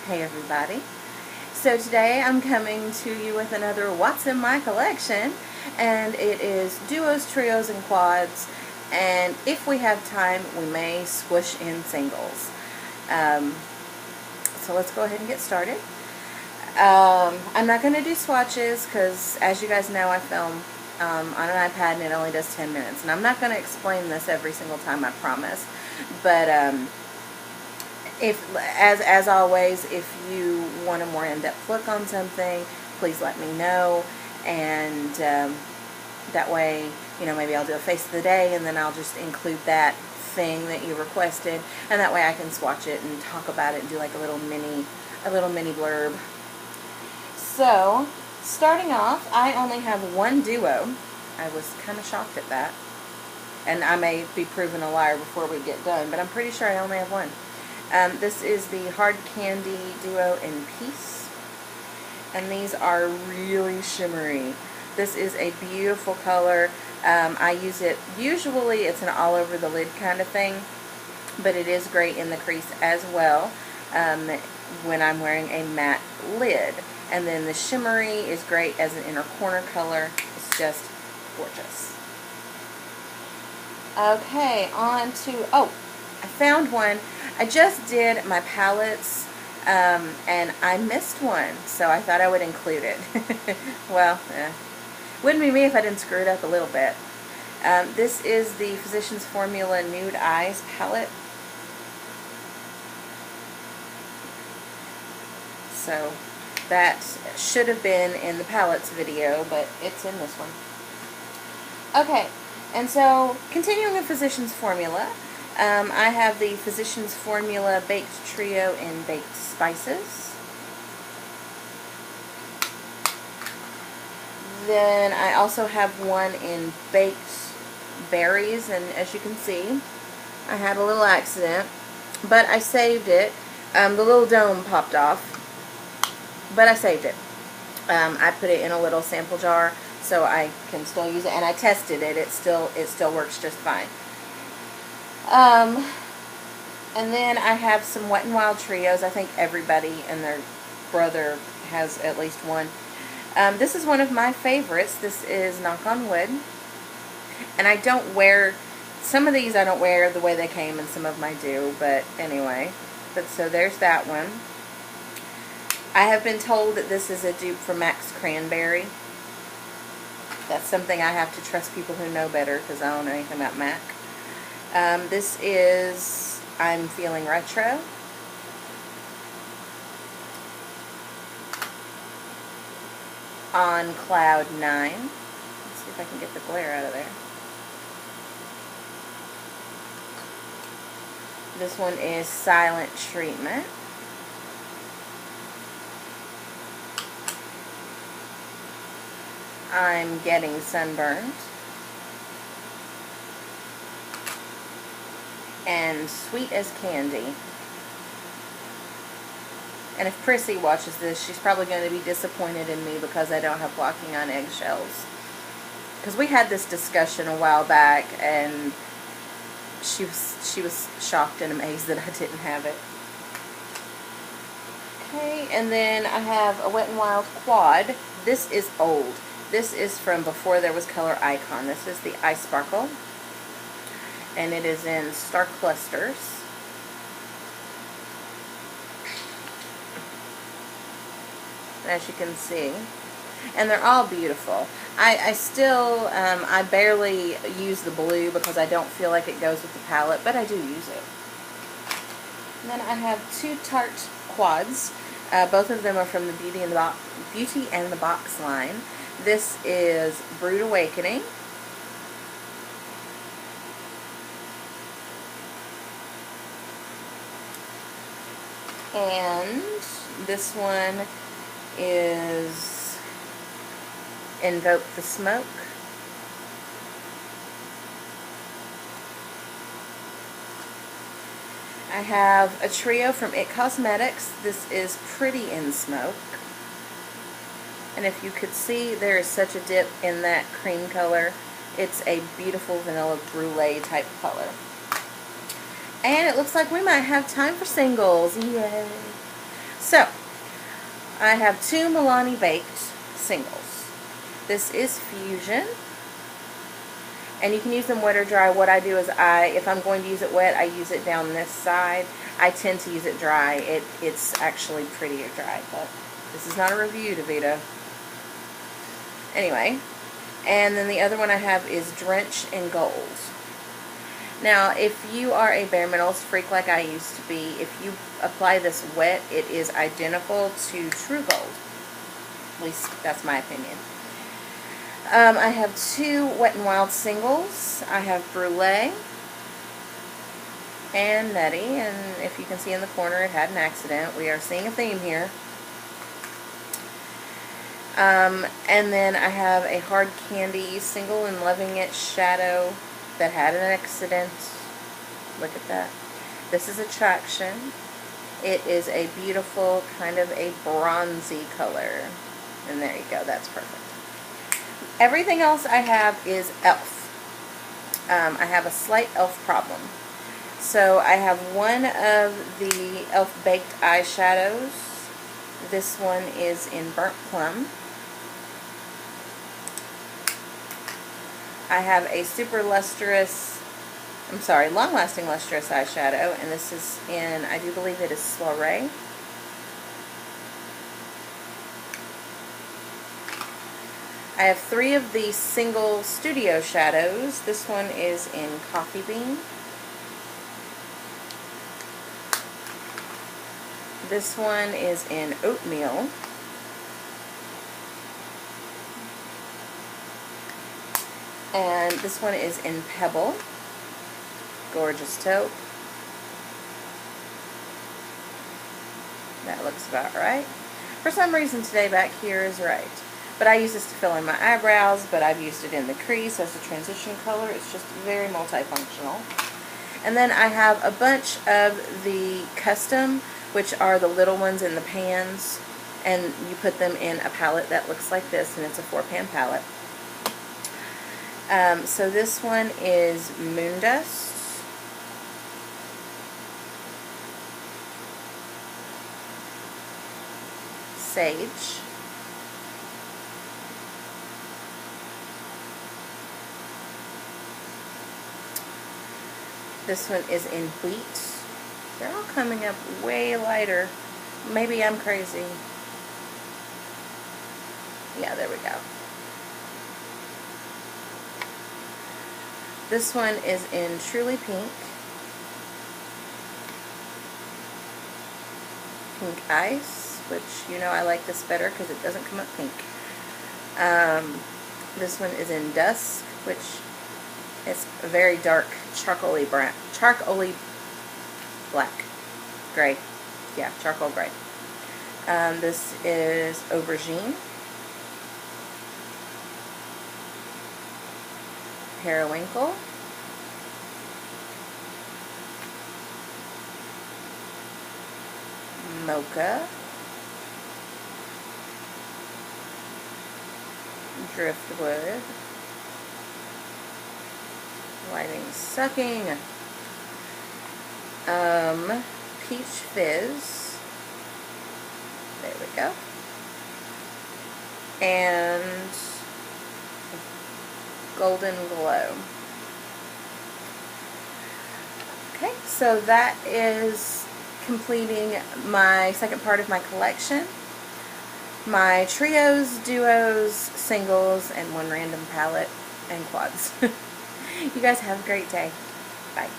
Hey everybody. So today I'm coming to you with another What's in My Collection, and it is duos, trios, and quads, and if we have time we may squish in singles. So let's go ahead and get started. I'm not going to do swatches because, as you guys know, I film on an iPad and it only does 10 minutes, and I'm not going to explain this every single time, I promise. But as always, if you want a more in-depth look on something, please let me know, and that way, you know, maybe I'll do a face of the day and then I'll just include that thing that you requested, and that way I can swatch it and talk about it and do like a little mini blurb. So starting off, I only have one duo. I was kind of shocked at that, and I may be proven a liar before we get done, but I'm pretty sure I only have one. This is the Hard Candy Duo in Peace, and these are really shimmery. This is a beautiful color. I use it, usually it's an all over the lid kind of thing, but it is great in the crease as well when I'm wearing a matte lid. And then the shimmery is great as an inner corner color. It's just gorgeous. Okay, on to, oh, I found one. I just did my palettes, and I missed one, so I thought I would include it. Well, wouldn't be me if I didn't screw it up a little bit. This is the Physicians Formula Nude Eyes palette. So that should have been in the palettes video, but it's in this one. Okay, and so continuing the Physicians Formula, I have the Physicians Formula Baked Trio in Baked Spices. Then I also have one in Baked Berries, and as you can see, I had a little accident, but I saved it. The little dome popped off, but I saved it. I put it in a little sample jar so I can still use it, and I tested it. It still works just fine. And then I have some Wet n Wild trios. I think everybody and their brother has at least one. This is one of my favorites. This is Knock on Wood. And I don't wear, some of these I don't wear the way they came, and some of them I do, but anyway. But so there's that one. I have been told that this is a dupe for Max Cranberry. That's something I have to trust people who know better, because I don't know anything about MAC. This is I'm Feeling Retro. On Cloud 9. Let's see if I can get the glare out of there. This one is Silent Treatment. I'm Getting Sunburned. And Sweet as Candy. And if Prissy watches this, she's probably going to be disappointed in me because I don't have Walking on Eggshells. Because we had this discussion a while back, and she was shocked and amazed that I didn't have it. Okay, and then I have a Wet n Wild quad. This is old. This is from before there was Color Icon. This is the Eye Sparkle, and it is in Star Clusters. As you can see, and they're all beautiful. I still, I barely use the blue because I don't feel like it goes with the palette, but I do use it. And then I have two Tarte quads. Both of them are from the Beauty and the Box line. This is Brood Awakening. And this one is Invoke the Smoke. I have a trio from IT Cosmetics. This is Pretty in Smoke. And if you could see, there is such a dip in that cream color. It's a beautiful vanilla brulee type color. And it looks like we might have time for singles. Yay! So, I have 2 Milani Baked singles. This is Fusion. And you can use them wet or dry. What I do is if I'm going to use it wet, I use it down this side. I tend to use it dry. It's actually prettier dry, but this is not a review, DeVito. Anyway, and then the other one I have is Drench in Gold. Now, if you are a bare metals freak like I used to be, if you apply this wet, it is identical to True Gold. At least, that's my opinion. I have 2 Wet n Wild singles. I have Brulee and Nutty, and if you can see in the corner, it had an accident. We are seeing a theme here. And then I have a Hard Candy single in Loving It Shadow that had an accident. Look at that. This is Attraction. It is a beautiful, kind of a bronzy color. And there you go, that's perfect. Everything else I have is e.l.f. I have a slight e.l.f. problem. So I have one of the e.l.f. Baked eyeshadows. This one is in Burnt Plum. I have a long-lasting lustrous eyeshadow, and this is in, I do believe it is Soiree. I have 3 of the single studio shadows. This one is in Coffee Bean. This one is in Oatmeal. And this one is in Pebble. Gorgeous taupe. That looks about right. For some reason today back here is right. But I use this to fill in my eyebrows, but I've used it in the crease as a transition color. It's just very multifunctional. And then I have a bunch of the custom, which are the little ones in the pans. And you put them in a palette that looks like this, and it's a 4-pan palette. So this one is Moondust. Sage. This one is in Wheat. They're all coming up way lighter. Maybe I'm crazy. Yeah, there we go. This one is in Truly Pink. Pink Ice, which, you know, I like this better because it doesn't come up pink. This one is in Dusk, which is a very dark charcoaly brown, charcoaly black, gray. Yeah, charcoal gray. This is Aubergine. Periwinkle. Mocha. Driftwood. Lighting Sucking. Peach Fizz. There we go. And Golden Glow. Okay, so that is completing my second part of my collection. My trios, duos, singles, and one random palette and quads. You guys have a great day. Bye.